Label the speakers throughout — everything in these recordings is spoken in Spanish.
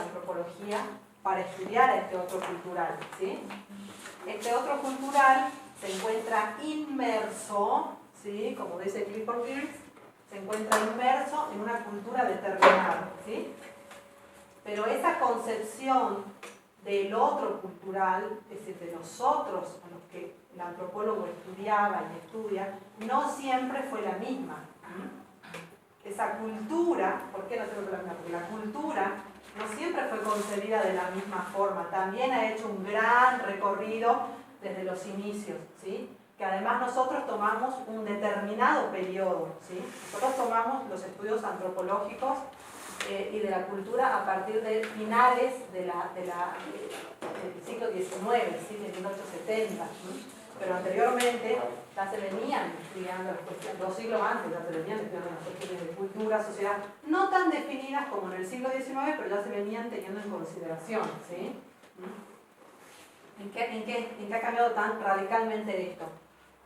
Speaker 1: antropología para estudiar este otro cultural, ¿sí? Este otro cultural se encuentra inmerso, ¿sí? Como dice Clifford Geertz, se encuentra inmerso en una cultura determinada, ¿sí? Pero esa concepción del otro cultural, es decir, de los otros a los que el antropólogo estudiaba y estudia, no siempre fue la misma. Esa cultura, ¿por qué no siempre fue la misma? Porque la cultura no siempre fue concebida de la misma forma, también ha hecho un gran recorrido desde los inicios, ¿sí? Que además nosotros tomamos un determinado periodo, ¿sí? Nosotros tomamos los estudios antropológicos y de la cultura a partir de finales del siglo XIX, ¿sí? De 1870, ¿sí? Pero anteriormente ya se venían estudiando las cuestiones, 2 siglos antes ya se venían estudiando las cuestiones de cultura, sociedad, no tan definidas como en el siglo XIX, pero ya se venían teniendo en consideración, ¿sí? ¿En qué ha cambiado tan radicalmente esto?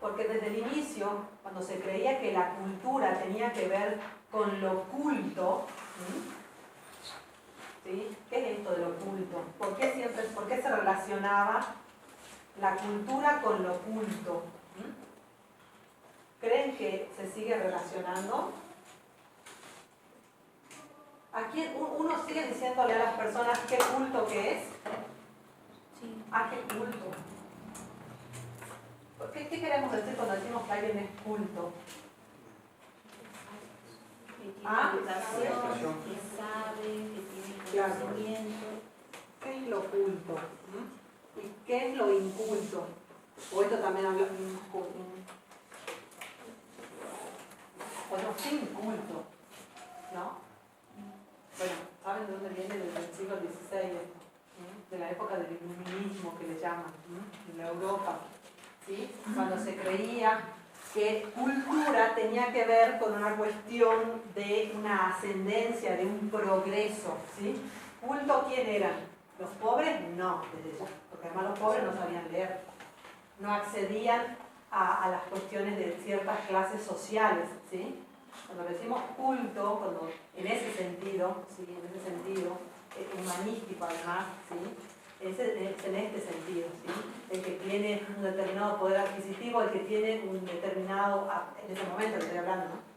Speaker 1: Porque desde el inicio, cuando se creía que la cultura tenía que ver con lo culto, ¿sí? ¿Qué es esto de lo culto? ¿Por qué se relacionaba la cultura con lo culto? ¿Creen que se sigue relacionando? Aquí uno sigue diciéndole a las personas qué culto que es. Sí. Ah, qué culto. ¿Qué queremos decir cuando decimos que alguien es culto?
Speaker 2: Educación, que sabe, que tiene conocimiento.
Speaker 1: ¿Qué es lo culto? ¿Y qué es lo inculto? O esto también habla sin culto, ¿no? Bueno, ¿saben de dónde viene? Desde el siglo XVI, de la época del iluminismo que le llaman, en la Europa, ¿sí? Cuando se creía que cultura tenía que ver con una cuestión de una ascendencia, de un progreso, ¿sí? ¿Culto quién eran? ¿Los pobres? No, desde ya, porque además los pobres no sabían leer, no accedían a las cuestiones de ciertas clases sociales, ¿sí? Cuando decimos culto, cuando en ese sentido, ¿sí? Humanístico además, ¿sí? Es en este sentido, ¿sí? El que tiene un determinado poder adquisitivo, el que tiene un determinado, en ese momento que estoy hablando, ¿no?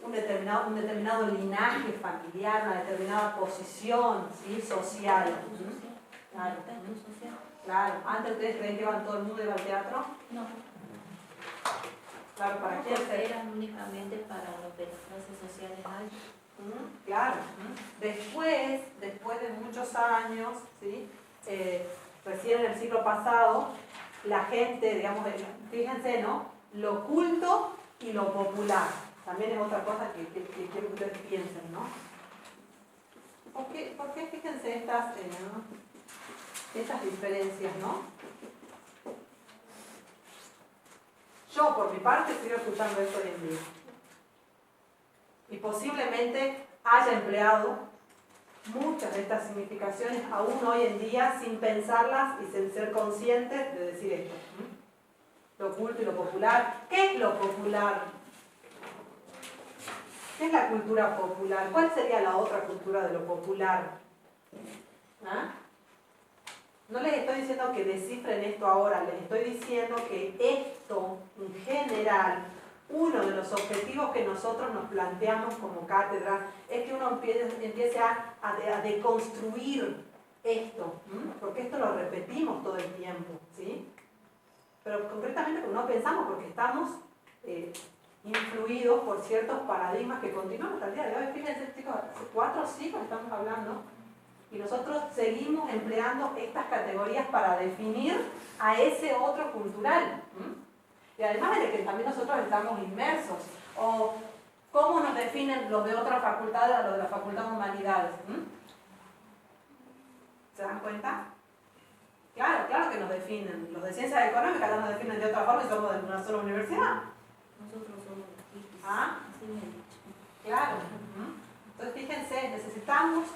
Speaker 1: un determinado linaje familiar, una determinada posición, ¿sí? Social. Claro. Claro. ¿Antes ustedes creen que todo el mundo iba al teatro?
Speaker 2: No.
Speaker 1: Claro, ¿para quién?
Speaker 2: Eran únicamente para los de las clases sociales altas.
Speaker 1: Claro. Después de muchos años, ¿sí? Recién en el siglo pasado, la gente, digamos, fíjense, ¿no? Lo culto y lo popular. También es otra cosa que quiero que ustedes piensen, ¿no? ¿Por qué fíjense estas diferencias, ¿no? Yo, por mi parte, estoy escuchando esto hoy en día. Y posiblemente haya empleado muchas de estas significaciones aún hoy en día sin pensarlas y sin ser conscientes de decir esto. Lo oculto y lo popular. ¿Qué es lo popular? ¿Qué es la cultura popular? ¿Cuál sería la otra cultura de lo popular? ¿Ah? No les estoy diciendo que descifren esto ahora, les estoy diciendo que esto, en general, uno de los objetivos que nosotros nos planteamos como cátedra es que uno empiece a deconstruir esto, porque esto lo repetimos todo el tiempo, ¿sí? Pero concretamente porque no pensamos, porque estamos influidos por ciertos paradigmas que continúan hasta el día de hoy. Fíjense, chicos, hace 4 siglos estamos hablando y nosotros seguimos empleando estas categorías para definir a ese otro cultural. Y además de que también nosotros estamos inmersos. O cómo nos definen los de otras facultades a los de la Facultad de Humanidades. ¿Se dan cuenta? Claro que nos definen. Los de Ciencias Económicas ya nos definen de otra forma y somos de una sola universidad.
Speaker 2: Nosotros somos hippies.
Speaker 1: ¿Ah?
Speaker 2: Así me han dicho.
Speaker 1: Claro. Entonces fíjense, necesitamos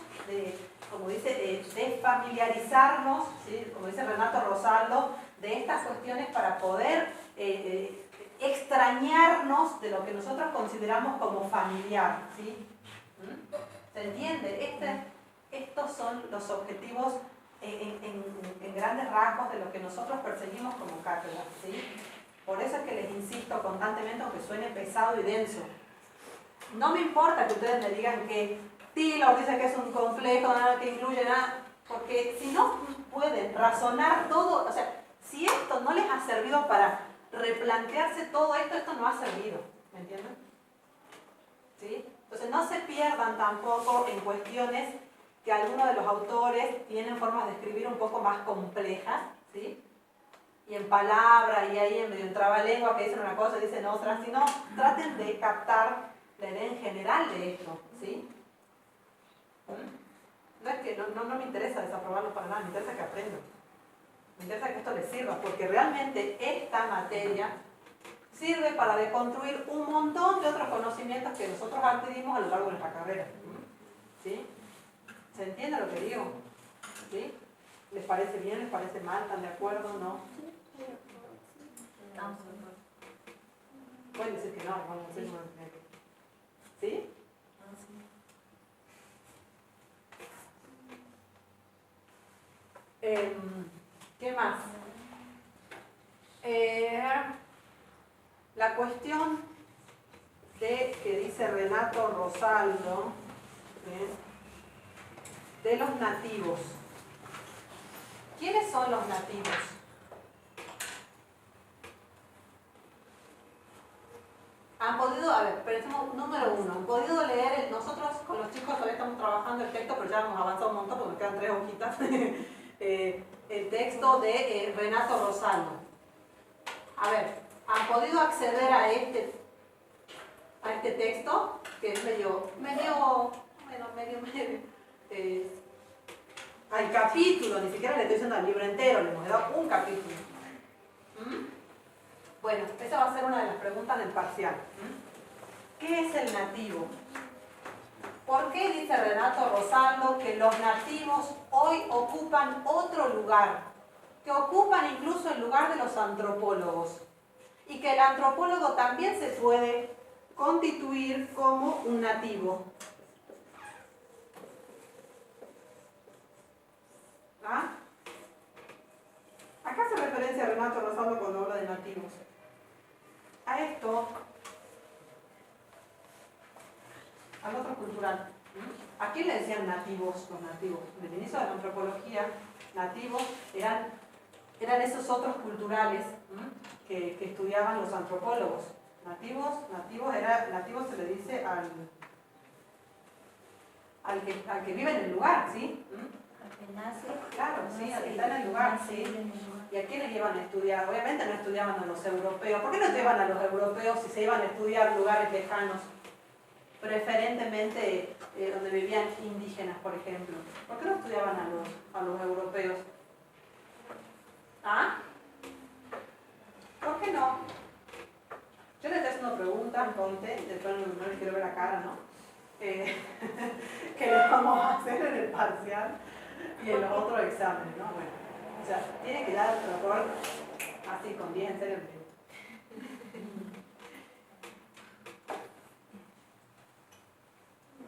Speaker 1: como dice, desfamiliarizarnos, ¿sí? Como dice Renato Rosaldo, de estas cuestiones para poder extrañarnos de lo que nosotros consideramos como familiar, ¿sí? ¿Se entiende? Estos son son los objetivos en grandes rasgos de lo que nosotros perseguimos como cátedra, ¿sí? Por eso es que les insisto constantemente, aunque suene pesado y denso. No me importa que ustedes me digan que Taylor dice que es un complejo, nada que incluye nada, porque si no pueden razonar todo, o sea, si esto no les ha servido para replantearse todo esto, esto no ha servido, ¿me entienden? ¿Sí? Entonces no se pierdan tampoco en cuestiones que algunos de los autores tienen formas de escribir un poco más complejas, ¿sí? Y en palabras, y ahí en medio en trabalengua que dicen una cosa y dicen otra, sino traten de captar la idea en general de esto, ¿sí? No es que no me interesa desaprobarlo para nada, me interesa que aprendan. Me interesa que esto les sirva, porque realmente esta materia sirve para deconstruir un montón de otros conocimientos que nosotros adquirimos a lo largo de nuestra carrera. ¿Sí? ¿Se entiende lo que digo? ¿Sí? ¿Les parece bien? ¿Les parece mal? ¿Están de acuerdo? ¿No? Pueden decir que no, vamos a decir ¿sí? ¿Qué más? La cuestión de que dice Renato Rosaldo, de los nativos. ¿Quiénes son los nativos? Han podido, a ver, pensemos, número uno, han podido leer, nosotros con los chicos todavía estamos trabajando el texto, pero ya hemos avanzado un montón porque nos quedan 3 hojitas, el texto de Renato Rosaldo. A ver, ¿han podido acceder a este texto? Que es medio, al capítulo, ni siquiera le estoy diciendo al libro entero, le hemos dado un capítulo. Bueno, esa va a ser una de las preguntas del parcial. ¿Qué es el nativo? ¿Por qué dice Renato Rosaldo que los nativos hoy ocupan otro lugar? Que ocupan incluso el lugar de los antropólogos. Y que el antropólogo también se puede constituir como un nativo. ¿Ah? Acá hace referencia a Renato Rosaldo cuando habla de nativos. A esto, al otro cultural. ¿A quién le decían nativos los nativos? En el inicio de la antropología, nativos eran esos otros culturales que estudiaban los antropólogos. Nativos se le dice al que vive en el lugar, ¿sí?
Speaker 2: Al que nace.
Speaker 1: Claro, sí, al que está en el lugar, sí. ¿Y a quiénes iban a estudiar? Obviamente no estudiaban a los europeos. ¿Por qué no estudiaban a los europeos si se iban a estudiar lugares lejanos? Preferentemente donde vivían indígenas, por ejemplo. ¿Por qué no estudiaban a los europeos? ¿Ah? ¿Por qué no? Yo les estoy haciendo preguntas, ponte, después no les quiero ver la cara, ¿no? Que les vamos a hacer en el parcial y en los otros exámenes, ¿no? Bueno, o sea, tiene que dar el rapport así, con 10, en serio.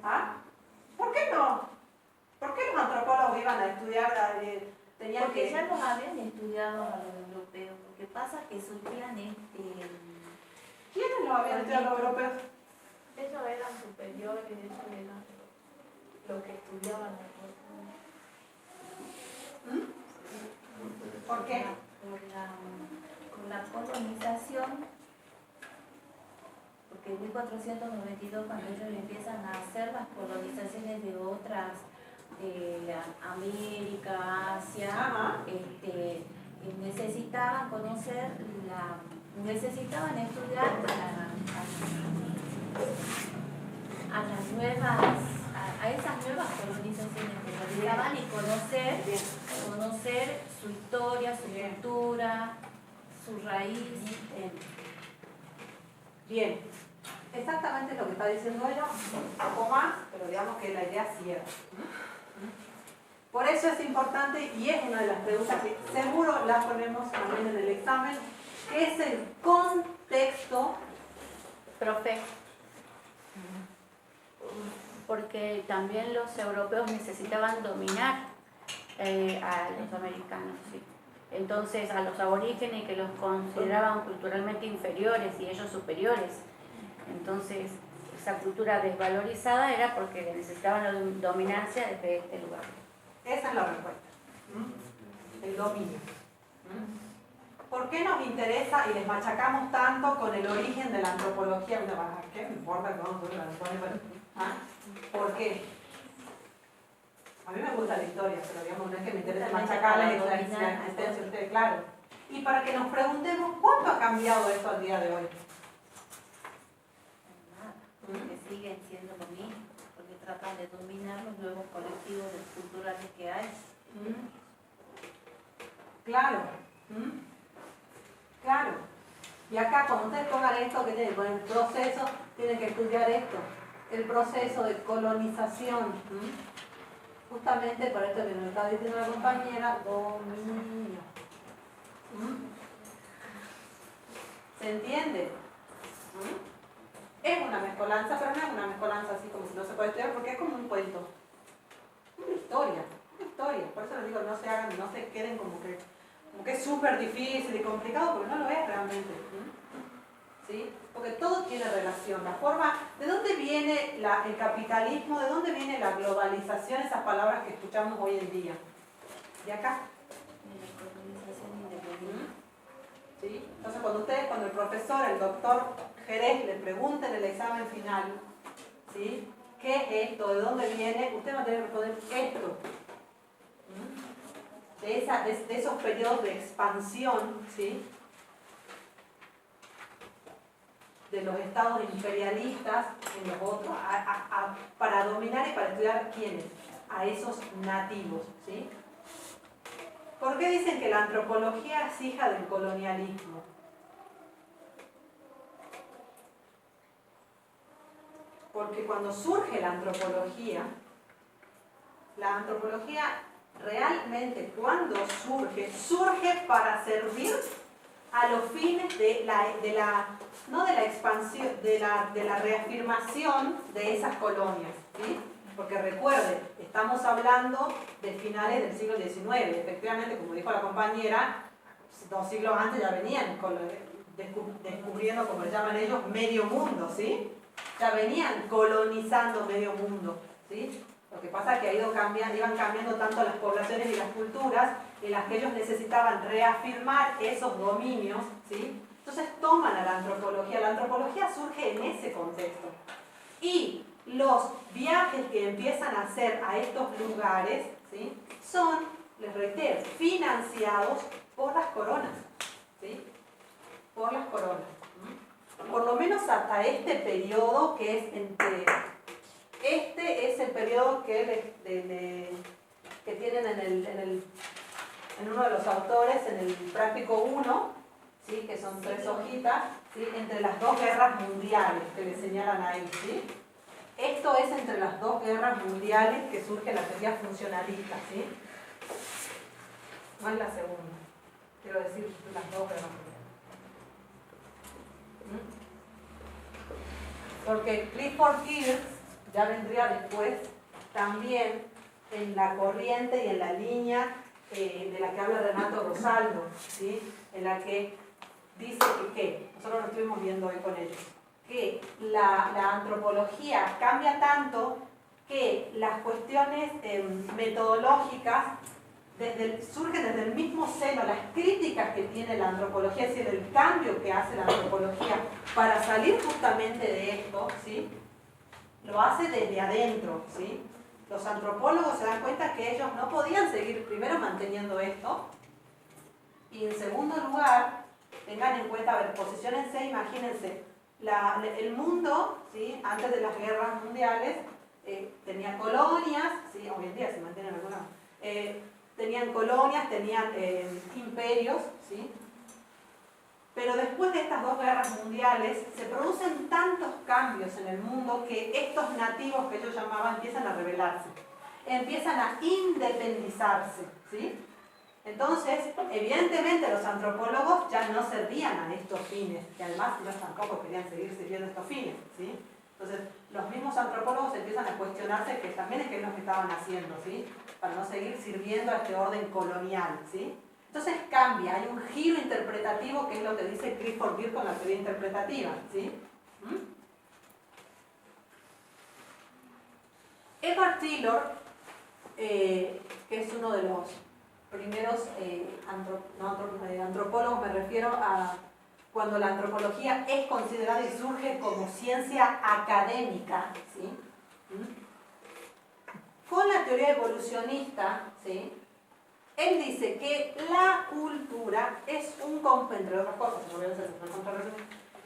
Speaker 1: ¿Ah? ¿Por qué no? ¿Por qué los antropólogos iban a estudiar?
Speaker 2: Porque ya los habían estudiado a los europeos. Lo que pasa es que surgían
Speaker 1: ¿Quiénes los habían estudiado a los europeos?
Speaker 3: Ellos eran superiores, ellos eran los que estudiaban
Speaker 1: ¿Por qué?
Speaker 2: Con la colonización, porque en 1492 cuando ellos empiezan a hacer las colonizaciones de otras, América, Asia, necesitaban conocer necesitaban estudiar a esas nuevas colonizaciones, necesitaban y conocer su historia, su cultura, su raíz.
Speaker 1: Bien, exactamente lo que está diciendo ella, un poco más, pero digamos que la idea cierra. Por eso es importante, y es una de las preguntas que seguro las ponemos también en el examen, que es el contexto.
Speaker 3: Profe.
Speaker 4: porque también los europeos necesitaban dominar a los americanos, ¿sí? Entonces a los aborígenes que los consideraban culturalmente inferiores y ellos superiores. Entonces esa cultura desvalorizada era porque necesitaban la dominancia desde este lugar.
Speaker 1: Esa es la respuesta. El dominio. ¿Por qué nos interesa y les machacamos tanto con el origen de la antropología? ¿Qué me importa cómo tú la pones? ¿Por qué? A mí me gusta la historia, pero digamos, no es que me interese machacarla y la existencia de ustedes, claro. Y para que nos preguntemos, ¿cuánto ha cambiado esto al día de hoy?
Speaker 2: Nada, porque siguen siendo lo mismo, porque tratan de dominar los nuevos colectivos culturales que hay.
Speaker 1: Claro. Claro. Y acá cuando ustedes pongan esto, que tienen que poner el proceso, tienen que estudiar esto, el proceso de colonización. Justamente por esto que nos está diciendo la compañera, dominio. ¿Se entiende? Es una mezcolanza, pero no es una mezcolanza así como si no se puede estudiar, porque es como un cuento. Una historia. Por eso les digo, no se hagan, no se queden como que es súper difícil y complicado, porque no lo es realmente. ¿Sí? Porque todo tiene relación. La forma, ¿de dónde viene el capitalismo? ¿De dónde viene la globalización? Esas palabras que escuchamos hoy en día. ¿De acá?
Speaker 2: De la colonización independiente.
Speaker 1: ¿Sí? Entonces cuando el profesor, el doctor Jerez, le pregunte en el examen final, ¿sí? ¿Qué es esto? ¿De dónde viene? Usted va a tener que responder esto. De esos periodos de expansión, ¿sí? De los estados imperialistas en los otros, para dominar y para estudiar quiénes, a esos nativos, ¿sí? ¿Por qué dicen que la antropología es hija del colonialismo? Porque cuando surge la antropología realmente cuando surge para servir a los fines no de la expansión, de la reafirmación de esas colonias, ¿sí? Porque recuerden, estamos hablando de finales del siglo XIX, efectivamente, como dijo la compañera, 2 siglos antes ya venían descubriendo, como le llaman ellos, medio mundo, ¿sí? Ya venían colonizando medio mundo, ¿sí? Lo que pasa es que iban cambiando tanto las poblaciones y las culturas en las que ellos necesitaban reafirmar esos dominios, ¿sí? Entonces toman a la antropología. La antropología surge en ese contexto. Y los viajes que empiezan a hacer a estos lugares, ¿sí? Son, les reitero, financiados por las coronas, ¿sí? Por las coronas. Por lo menos hasta este periodo que es entre... Este es el periodo que tienen en uno de los autores, en el práctico 1, ¿sí? Que son 3 hojitas, ¿sí? Entre las 2 guerras mundiales que le señalan ahí, ¿sí? Esto es entre las 2 guerras mundiales que surge la teoría funcionalista, ¿sí? No es la segunda, quiero decir las 2 guerras mundiales. Porque Clifford Geertz ya vendría después también en la corriente y en la línea de la que habla Renato Rosaldo, ¿sí? En la que dice que nosotros lo estuvimos viendo hoy con ellos, que la antropología cambia tanto que las cuestiones metodológicas surgen desde el mismo seno, las críticas que tiene la antropología, es decir, el cambio que hace la antropología para salir justamente de esto, ¿sí? Lo hace desde adentro, ¿sí? Los antropólogos se dan cuenta que ellos no podían seguir primero manteniendo esto y en segundo lugar, tengan en cuenta, a ver, posiciónense, imagínense, el mundo, ¿sí? Antes de las guerras mundiales tenía colonias, ¿sí? Hoy en día se mantienen algunas, tenían colonias, tenían imperios, ¿sí? Pero después de estas 2 guerras mundiales se producen tantos cambios en el mundo que estos nativos que ellos llamaban empiezan a rebelarse, empiezan a independizarse, ¿sí? Entonces, evidentemente los antropólogos ya no servían a estos fines, y además ellos tampoco querían seguir sirviendo a estos fines, ¿sí? Entonces, los mismos antropólogos empiezan a cuestionarse que también es qué es lo que estaban haciendo, ¿sí? Para no seguir sirviendo a este orden colonial, ¿sí? Entonces cambia, hay un giro interpretativo que es lo que dice Clifford Geertz con la teoría interpretativa, ¿sí? Edward Taylor, que es uno de los primeros antropólogos, me refiero a cuando la antropología es considerada y surge como ciencia académica, ¿sí? Con la teoría evolucionista, ¿sí? Él dice que la cultura es un entre otras cosas,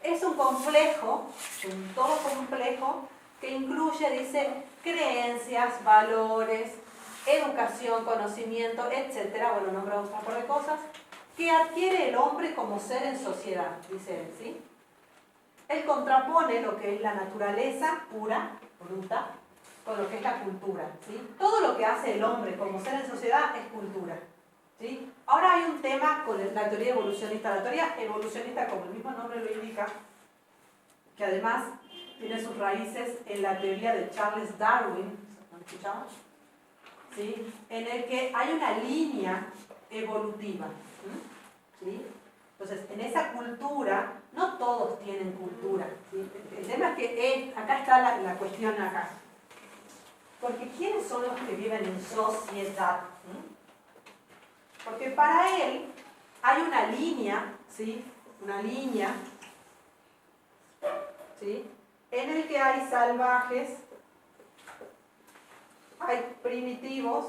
Speaker 1: es un complejo, un todo complejo, que incluye, dice, creencias, valores, educación, conocimiento, etcétera, bueno, nombra un montón de cosas, que adquiere el hombre como ser en sociedad, dice él, ¿sí? Él contrapone lo que es la naturaleza pura, bruta, con lo que es la cultura, ¿sí? Todo lo que hace el hombre como ser en sociedad es cultura, ¿sí? Ahora hay un tema con la teoría evolucionista. La teoría evolucionista, como el mismo nombre lo indica, que además tiene sus raíces en la teoría de Charles Darwin, ¿lo escuchamos? ¿Sí? En el que hay una línea evolutiva, ¿sí? Entonces, en esa cultura, no todos tienen cultura, ¿sí? El tema es que acá está la cuestión acá. Porque ¿quiénes son los que viven en sociedad? Porque para él hay una línea, ¿sí? Una línea, ¿sí? En el que hay salvajes, hay primitivos,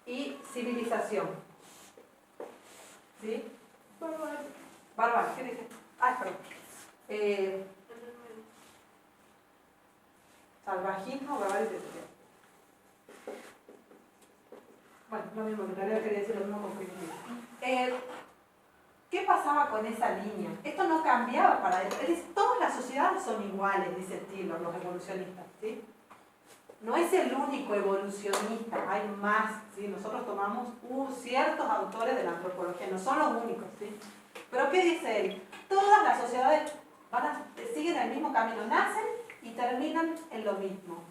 Speaker 1: y civilización. ¿Sí? Bárbaro, ¿qué dice? Ay, perdón. Salvajismo, barbarie. Bueno, lo mismo, en realidad quería decir lo mismo con primitivo. ¿Qué pasaba con esa línea? Esto no cambiaba para él. Él dice, todas las sociedades son iguales, dice Taylor, los evolucionistas, ¿sí? No es el único evolucionista, hay más, ¿sí? Nosotros tomamos ciertos autores de la antropología, no son los únicos, ¿sí? Pero ¿qué dice él? Todas las sociedades siguen el mismo camino, nacen y terminan en lo mismo.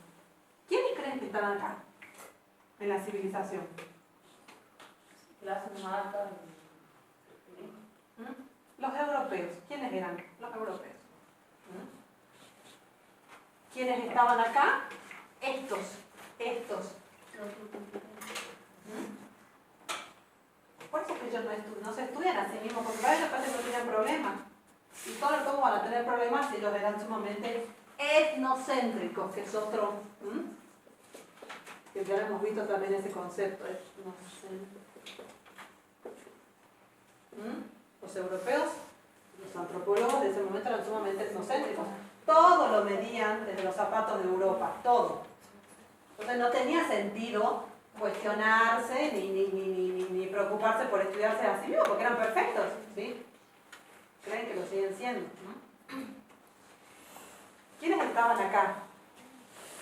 Speaker 1: ¿Quiénes creen que están acá? En la civilización. Los europeos. ¿Quiénes eran? Los europeos. ¿Quiénes estaban acá? Estos. Por eso que ellos no se estudian a sí mismos, porque para ellos parece que no tienen problemas. Y todo cómo van a tener problemas si ellos eran sumamente etnocéntricos, que es otro, que ya hemos visto también ese concepto, Los europeos, los antropólogos de ese momento eran sumamente etnocéntricos. Todo lo medían desde los zapatos de Europa, todo. Entonces no tenía sentido cuestionarse ni preocuparse por estudiarse a sí mismos, porque eran perfectos, ¿sí? Creen que lo siguen siendo, ¿no? ¿Quiénes estaban acá?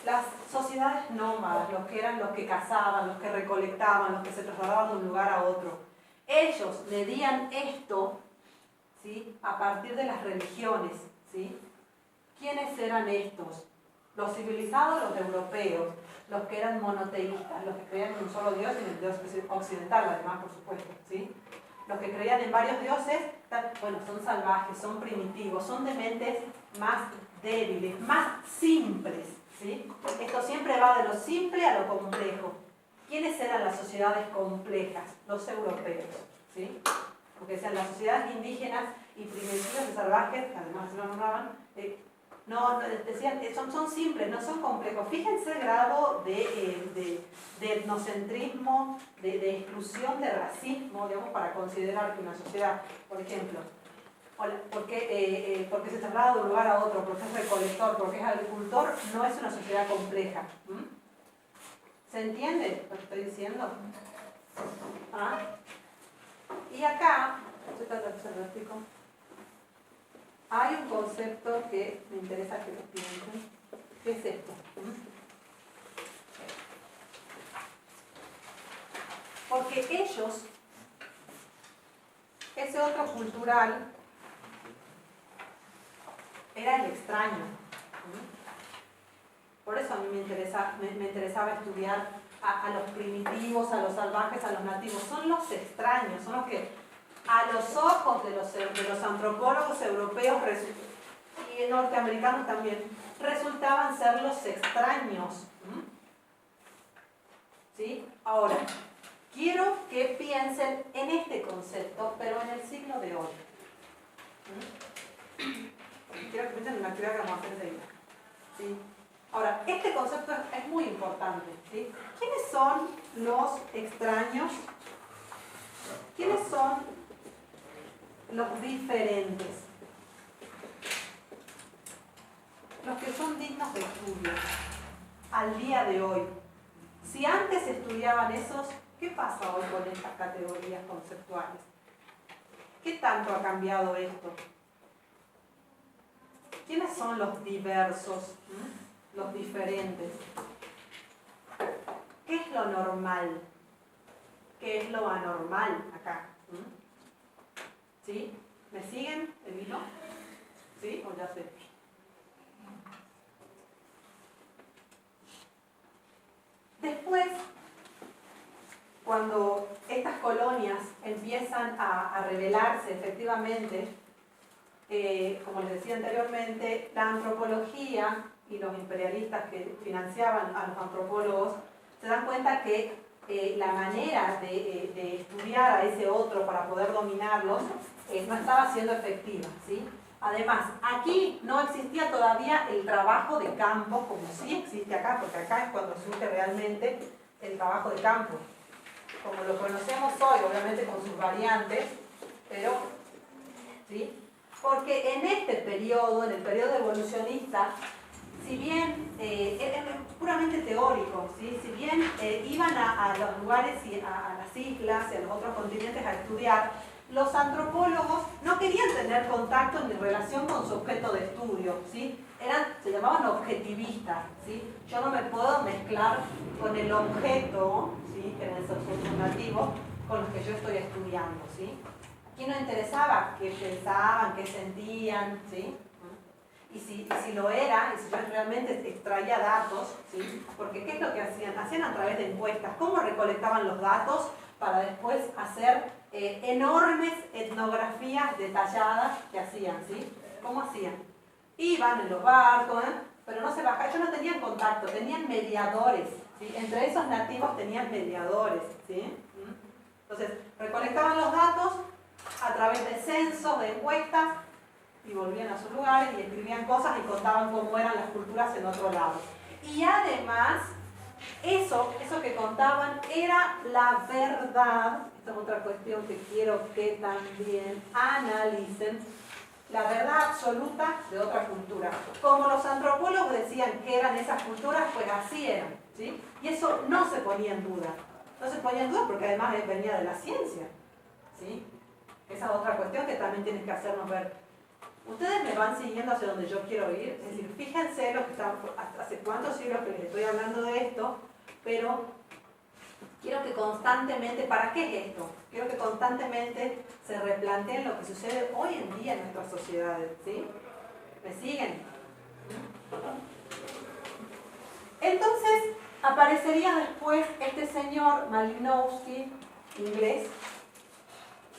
Speaker 1: Las sociedades nómadas, los que eran los que cazaban, los que recolectaban, los que se trasladaban de un lugar a otro. Ellos medían esto, ¿sí? A partir de las religiones, ¿sí? ¿Quiénes eran estos? Los civilizados, los europeos, los que eran monoteístas, los que creían en un solo Dios y en el Dios occidental, además, por supuesto, ¿sí? Los que creían en varios dioses, bueno, son salvajes, son primitivos, son de mentes más débiles, más simples, ¿sí? Esto siempre va de lo simple a lo complejo. ¿Quiénes eran las sociedades complejas? Los europeos, ¿sí? Porque decían las sociedades indígenas y primitivas y salvajes, además lo nombraban, decían, son simples, no son complejos. Fíjense el grado de etnocentrismo, de exclusión, de racismo, digamos, para considerar que una sociedad, por ejemplo, porque se traslada de un lugar a otro, porque es recolector, porque es agricultor, no es una sociedad compleja. ¿Se entiende lo que estoy diciendo? ¿Ah? Y acá, hay un concepto que me interesa que lo piensen. ¿Qué es esto? Porque ellos, ese otro cultural, era el extraño. Por eso a mí me interesaba estudiar a los primitivos, a los salvajes, a los nativos. Son los extraños, son los que a los ojos de los antropólogos europeos y norteamericanos también resultaban ser los extraños. ¿Sí? Ahora, quiero que piensen en este concepto, pero en el siglo de hoy. Quiero que piensen en la actividad que vamos a hacer enseguida. ¿Sí? Ahora, este concepto es muy importante. ¿Sí? ¿Quiénes son los extraños? ¿Quiénes son los diferentes? Los que son dignos de estudio al día de hoy. Si antes estudiaban esos, ¿qué pasa hoy con estas categorías conceptuales? ¿Qué tanto ha cambiado esto? ¿Quiénes son los diversos? Los diferentes. ¿Qué es lo normal? ¿Qué es lo anormal acá? ¿Sí? ¿Me siguen el hilo? ¿Sí? ¿O ya sé? Después, cuando estas colonias empiezan a revelarse efectivamente, como les decía anteriormente, la antropología y los imperialistas que financiaban a los antropólogos se dan cuenta que la manera de estudiar a ese otro para poder dominarlos no estaba siendo efectiva, ¿sí? Además, aquí no existía todavía el trabajo de campo como sí existe acá, porque acá es cuando surge realmente el trabajo de campo, como lo conocemos hoy, obviamente con sus variantes, pero, ¿sí? Porque en este periodo, en el periodo evolucionista, si bien es puramente teórico, ¿sí? Si bien iban a los lugares y a las islas y a los otros continentes a estudiar, los antropólogos no querían tener contacto ni relación con su objeto de estudio, ¿sí? Se llamaban objetivistas, ¿sí? Yo no me puedo mezclar con el objeto, ¿sí? Que era el subjuntivo, con los que yo estoy estudiando, ¿sí? Aquí no interesaba qué pensaban, qué sentían, ¿sí? Y si lo era, y si yo realmente extraía datos, ¿sí? Porque ¿qué es lo que hacían? Hacían a través de encuestas. ¿Cómo recolectaban los datos para después hacer enormes etnografías detalladas que hacían, ¿sí? ¿Cómo hacían? Iban en los barcos, pero no se bajaban, ellos no tenían contacto, tenían mediadores, ¿sí? Entre esos nativos tenían mediadores, ¿sí? Entonces, recolectaban los datos a través de censos, de encuestas, y volvían a sus lugares y escribían cosas y contaban cómo eran las culturas en otro lado. Y además, eso que contaban era la verdad. Esta es otra cuestión que quiero que también analicen. La verdad absoluta de otra cultura. Como los antropólogos decían que eran esas culturas, pues así eran, ¿sí? Y eso no se ponía en duda. No se ponía en duda porque además venía de la ciencia, ¿sí? Esa es otra cuestión que también tienen que hacernos ver. Ustedes me van siguiendo hacia donde yo quiero ir, es decir, fíjense lo que están, hace cuántos siglos que les estoy hablando de esto, pero quiero que constantemente, ¿para qué es esto? Quiero que constantemente se replanteen lo que sucede hoy en día en nuestras sociedades, ¿sí? ¿Me siguen? Entonces, aparecería después este señor Malinowski, inglés,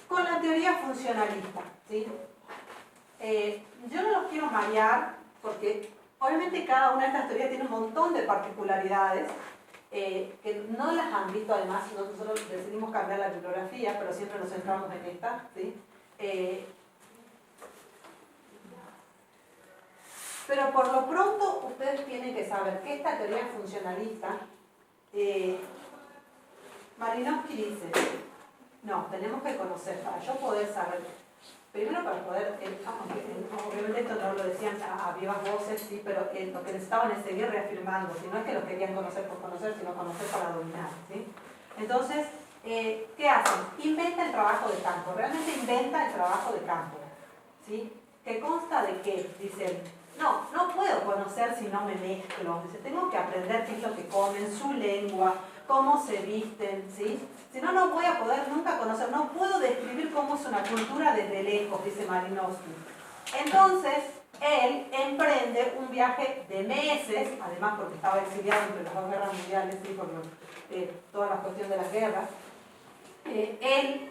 Speaker 1: con la teoría funcionalista, ¿sí? Yo no los quiero marear porque obviamente cada una de estas teorías tiene un montón de particularidades que no las han visto además. Nosotros decidimos cambiar la bibliografía, pero siempre nos centramos en esta, ¿sí? Pero por lo pronto ustedes tienen que saber que esta teoría funcionalista, Malinowski dice, no, tenemos que conocer, para yo poder saber. Primero para poder, obviamente esto no lo decían a vivas voces, sí, pero lo que necesitaban es seguir reafirmando, si no es que lo querían conocer por conocer, sino conocer para dominar, ¿sí? Entonces, ¿qué hacen? Inventa el trabajo de campo, realmente inventa el trabajo de campo, ¿sí? ¿Que consta de qué? Dicen, no puedo conocer si no me mezclo, dice, tengo que aprender qué es lo que comen, su lengua, cómo se visten, ¿sí? Si no, no voy a poder nunca conocer, no puedo describir cómo es una cultura desde lejos, dice Malinowski. Entonces, él emprende un viaje de meses, además porque estaba exiliado entre las dos guerras mundiales y por toda la cuestión de las guerras. Él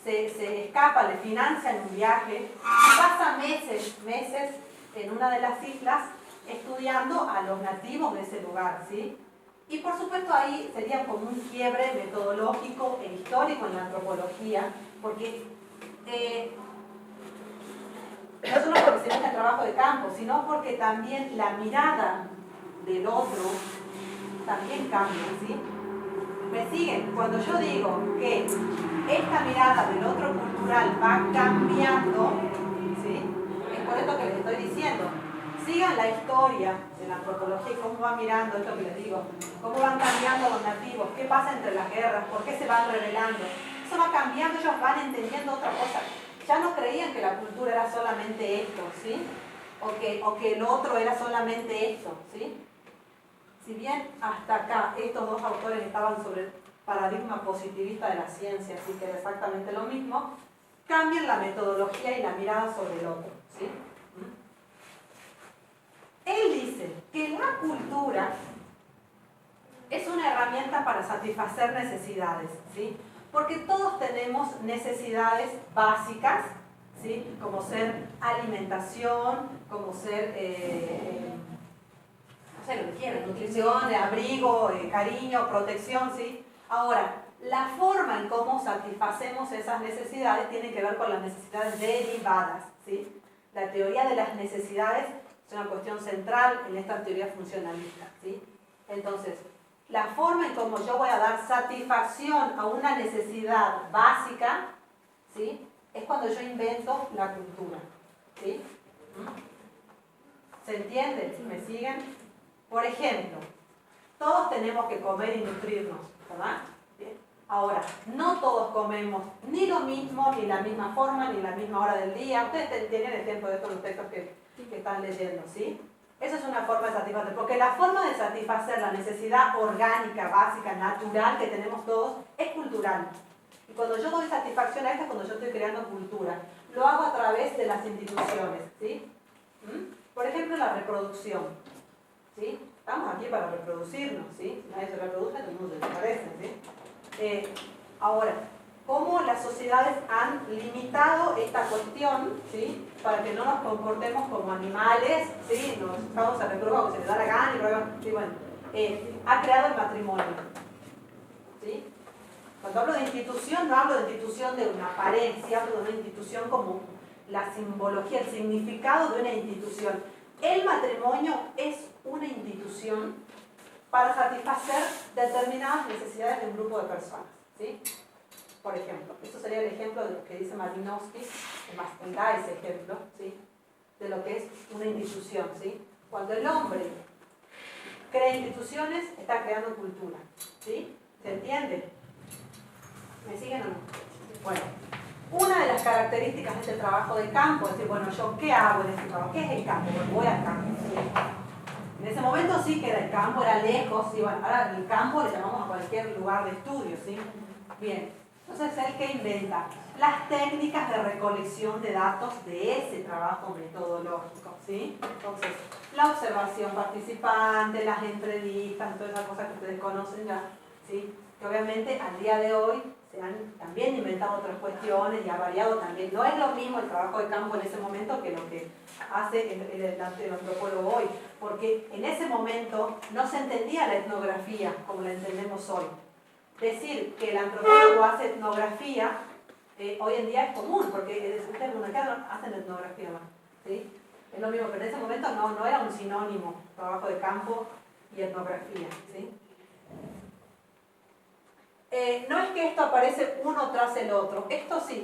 Speaker 1: se escapa, le financian un viaje y pasa meses en una de las islas estudiando a los nativos de ese lugar, ¿sí? Y por supuesto ahí sería como un quiebre metodológico e histórico en la antropología, porque no solo porque se mete el trabajo de campo, sino porque también la mirada del otro también cambia, ¿sí? ¿Me siguen? Cuando yo digo que esta mirada del otro cultural va cambiando, ¿sí? Es por esto que les estoy diciendo. Sigan la historia de la antropología y cómo van mirando esto que les digo, cómo van cambiando los nativos, qué pasa entre las guerras, por qué se van revelando. Eso va cambiando, ellos van entendiendo otra cosa. Ya no creían que la cultura era solamente esto, ¿sí? O que el otro era solamente esto, ¿sí? Si bien hasta acá estos dos autores estaban sobre el paradigma positivista de la ciencia, así que era exactamente lo mismo, cambian la metodología y la mirada sobre el otro, ¿sí? Él dice que la cultura es una herramienta para satisfacer necesidades, ¿sí? Porque todos tenemos necesidades básicas, ¿sí? Como ser alimentación, como ser, no sé lo que quieran, nutrición, abrigo, cariño, protección, ¿sí? Ahora, la forma en cómo satisfacemos esas necesidades tiene que ver con las necesidades derivadas, ¿sí? La teoría de las necesidades es una cuestión central en esta teoría funcionalista, ¿sí? Entonces, la forma en cómo yo voy a dar satisfacción a una necesidad básica, ¿sí? Es cuando yo invento la cultura, ¿sí? ¿Se entiende? ¿Me siguen? Por ejemplo, todos tenemos que comer y nutrirnos, ¿verdad? ¿Bien? Ahora, no todos comemos ni lo mismo, ni la misma forma, ni la misma hora del día. Ustedes tienen ejemplo de esto en los textos que están leyendo, ¿sí? Eso es una forma de satisfacer, porque la forma de satisfacer la necesidad orgánica, básica, natural que tenemos todos es cultural. Y cuando yo doy satisfacción a esto es cuando yo estoy creando cultura. Lo hago a través de las instituciones, ¿sí? Por ejemplo, la reproducción, ¿sí? Estamos aquí para reproducirnos, ¿sí? Si nadie se reproduce, todo el mundo desaparece, ¿sí? Ahora, ¿cómo las sociedades han limitado esta cuestión, ¿sí? Para que no nos comportemos como animales, ¿sí? Nos vamos a reproducir como se les da la gana, y bueno, ha creado el matrimonio, ¿sí? Cuando hablo de institución, no hablo de institución de una apariencia, hablo de una institución como la simbología, el significado de una institución. El matrimonio es una institución para satisfacer determinadas necesidades de un grupo de personas, ¿sí? Por ejemplo, esto sería el ejemplo de lo que dice Malinowski, él da ese ejemplo, ¿sí? De lo que es una institución, ¿sí? Cuando el hombre crea instituciones, está creando cultura, ¿sí? ¿Se entiende? ¿Me siguen o no? Bueno, una de las características de este trabajo de campo es decir, bueno, ¿yo qué hago en este trabajo? ¿Qué es el campo? Bueno, voy al campo, ¿sí? En ese momento sí que el campo era lejos, y bueno, ahora el campo le llamamos a cualquier lugar de estudio, ¿sí? Bien, entonces él que inventa las técnicas de recolección de datos de ese trabajo metodológico, ¿sí? Entonces, la observación participante, las entrevistas, todas esas cosas que ustedes conocen ya, ¿sí? Que obviamente al día de hoy se han también inventado otras cuestiones y ha variado también. No es lo mismo el trabajo de campo en ese momento que lo que hace el antropólogo hoy, porque en ese momento no se entendía la etnografía como la entendemos hoy. Decir que el antropólogo hace etnografía hoy en día es común, porque ustedes hacen etnografía, ¿sí? Es lo mismo, pero en ese momento no era un sinónimo, trabajo de campo y etnografía, ¿sí? No es que esto aparece uno tras el otro, esto sí,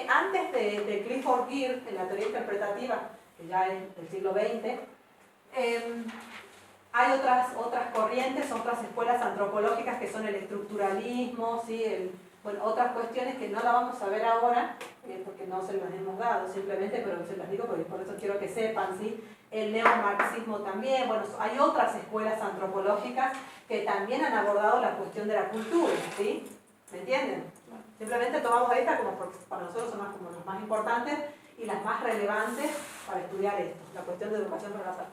Speaker 1: antes de Clifford Geertz, en la teoría interpretativa, que ya es del siglo XX, hay otras corrientes, otras escuelas antropológicas que son el estructuralismo, ¿sí? Bueno, otras cuestiones que no la vamos a ver ahora, porque no se las hemos dado simplemente, pero se las digo porque por eso quiero que sepan, ¿sí? El neomarxismo también, bueno, hay otras escuelas antropológicas que también han abordado la cuestión de la cultura, ¿sí? ¿Me entienden? Simplemente tomamos esta como porque para nosotros son como los más importantes y las más relevantes para estudiar esto, la cuestión de educación prenatal.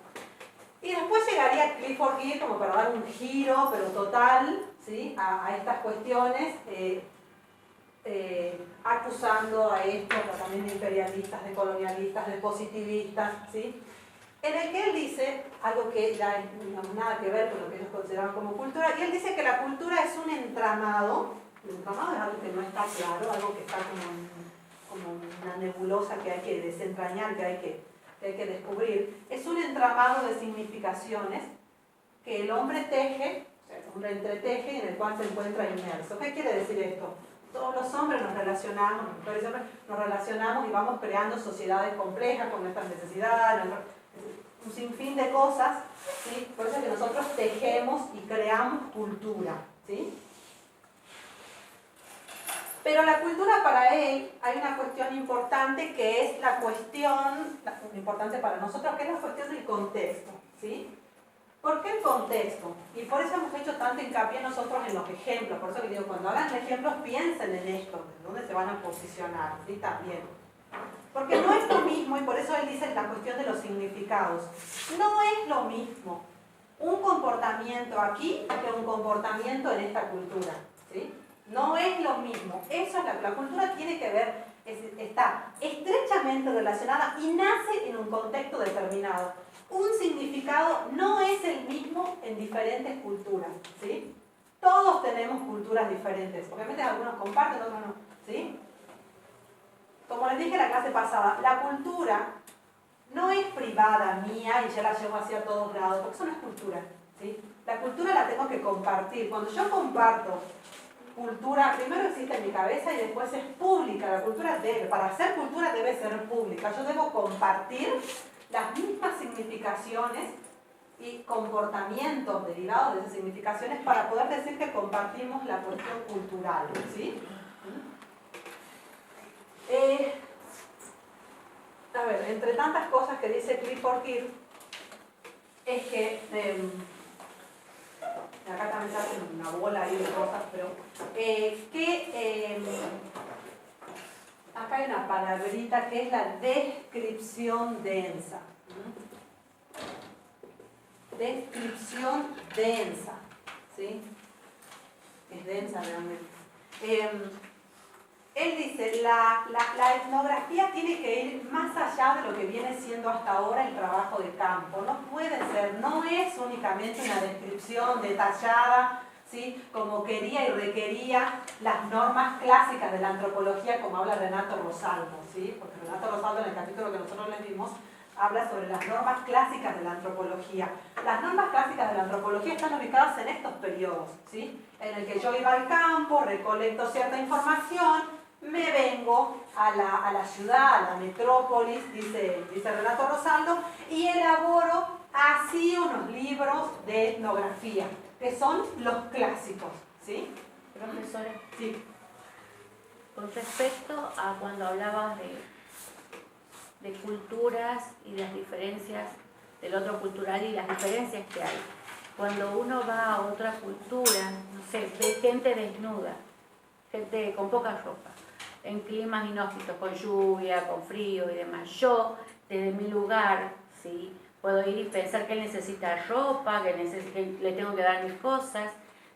Speaker 1: Y después llegaría Clifford Geertz como para dar un giro, pero total, ¿sí? a estas cuestiones, acusando a esto también de imperialistas, de colonialistas, de positivistas, ¿sí? En el que él dice algo que ya no tiene nada que ver con lo que ellos consideraban como cultura, y él dice que la cultura es un entramado. El entramado es algo que no está claro, algo que está como una nebulosa que hay que desentrañar, que hay que descubrir. Es un entramado de significaciones que el hombre teje, o sea, el hombre entreteje y en el cual se encuentra inmerso. ¿Qué quiere decir esto? Todos los hombres nos relacionamos, las mujeres y hombres nos relacionamos y vamos creando sociedades complejas con nuestras necesidades, un sinfín de cosas, ¿sí? Por eso es que nosotros tejemos y creamos cultura, ¿sí? Pero la cultura para él, hay una cuestión importante que es la cuestión, importante para nosotros, que es la cuestión del contexto, ¿sí? ¿Por qué el contexto? Y por eso hemos hecho tanto hincapié nosotros en los ejemplos, por eso que digo, cuando hagan ejemplos piensen en esto, en dónde se van a posicionar, ¿sí? También. Porque no es lo mismo, y por eso él dice la cuestión de los significados, no es lo mismo un comportamiento aquí que un comportamiento en esta cultura, ¿sí? No es lo mismo. Eso es la cultura tiene que ver, está estrechamente relacionada y nace en un contexto determinado. Un significado no es el mismo en diferentes culturas, ¿sí? Todos tenemos culturas diferentes. Obviamente algunos comparten, otros no, ¿sí? Como les dije en la clase pasada, la cultura no es privada mía y yo la llevo hacia todos lados, porque eso no es cultura, ¿sí? La cultura la tengo que compartir. Cuando yo comparto cultura, primero existe en mi cabeza y después es pública. La cultura para hacer cultura debe ser pública. Yo debo compartir las mismas significaciones y comportamientos derivados de esas significaciones para poder decir que compartimos la cuestión cultural, ¿sí? A ver, entre tantas cosas que dice Clifford Geertz, es que acá también se hace una bola ahí de cosas, pero acá hay una palabrita que es la descripción densa. Descripción densa, ¿sí? Es densa realmente. Él dice, la etnografía tiene que ir más allá de lo que viene siendo hasta ahora el trabajo de campo. No puede ser, no es únicamente una descripción detallada, ¿sí? Como quería y requería las normas clásicas de la antropología, como habla Renato Rosaldo, ¿sí? Porque Renato Rosaldo, en el capítulo que nosotros le dimos, habla sobre las normas clásicas de la antropología. Las normas clásicas de la antropología están ubicadas en estos periodos, ¿sí? En el que yo iba al campo, recolecto cierta información, me vengo a la ciudad, a la metrópolis, dice Renato Rosaldo, y elaboro así unos libros de etnografía, que son los clásicos, ¿sí?
Speaker 4: Profesora,
Speaker 1: Sí.
Speaker 4: con respecto a cuando hablabas de culturas y las diferencias del otro cultural y las diferencias que hay. Cuando uno va a otra cultura, no sé, ve gente desnuda, gente con poca ropa, en climas inhóspitos, con lluvia, con frío y demás. Yo, desde mi lugar, ¿sí? Puedo ir y pensar que él necesita ropa, que le tengo que dar mis cosas,